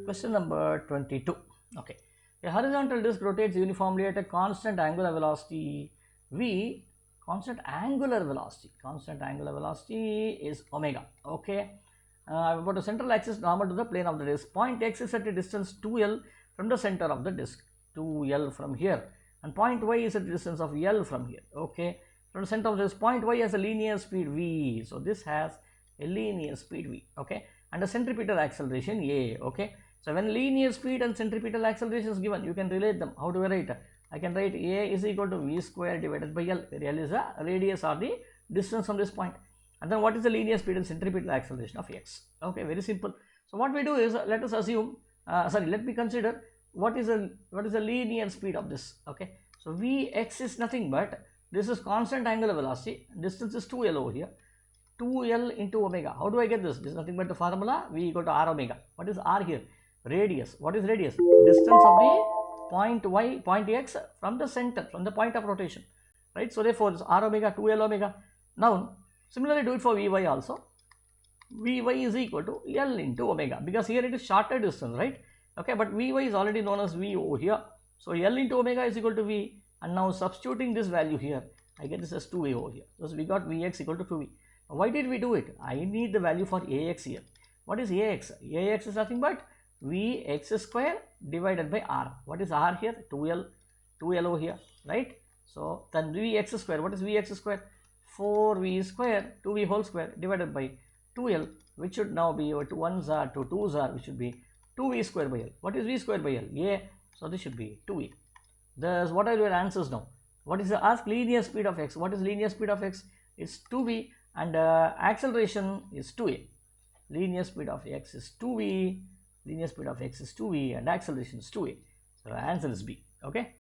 Question number 22. Okay. A horizontal disk rotates uniformly at a constant angular velocity v. Constant angular velocity is omega. Okay. About the central axis normal to the plane of the disk. Point x is at a distance 2l from the center of the disk. 2l from here. And point y is at a distance of l from here. Okay. From the center of this point y has a linear speed v. So this has a linear speed v. Okay. And a centripetal acceleration a. Okay. So when linear speed and centripetal acceleration is given, you can relate them. How do I write? I can write a is equal to v square divided by l, where l is the radius or the distance from this point. And then what is the linear speed and centripetal acceleration of x? Okay, very simple. So what we do is, let us assume, let me consider what is the linear speed of this. Okay, so vx is nothing but, this is constant angular velocity, distance is 2l over here, 2l into omega. How do I get this? This is nothing but the formula v equal to r omega. What is r here? Radius. What is radius? Distance of the point x from the center, from the point of rotation, right? So therefore this r omega 2l omega. Now similarly do it for vy also. Vy is equal to l into omega, because here it is shorter distance, right? Okay, but vy is already known as v over here, so l into omega is equal to v, and now substituting this value here, I get this as 2v over here. So we got vx equal to 2v. Why did we do it? I need the value for ax here. What is ax? Ax is nothing but vx square divided by r. What is r here? 2l over here, right? So then vx square, what is vx square? 4v square 2v whole square divided by 2l, which should now be 2 1s are 2 2s are, which should be 2v square by l. What is v square by l? A. So this should be 2v. Thus what are your answers now? What is the ask linear speed of x? What is linear speed of x? It's 2v, and acceleration is 2a. Linear speed of x is 2v, and acceleration is 2a. So answer is B. Okay.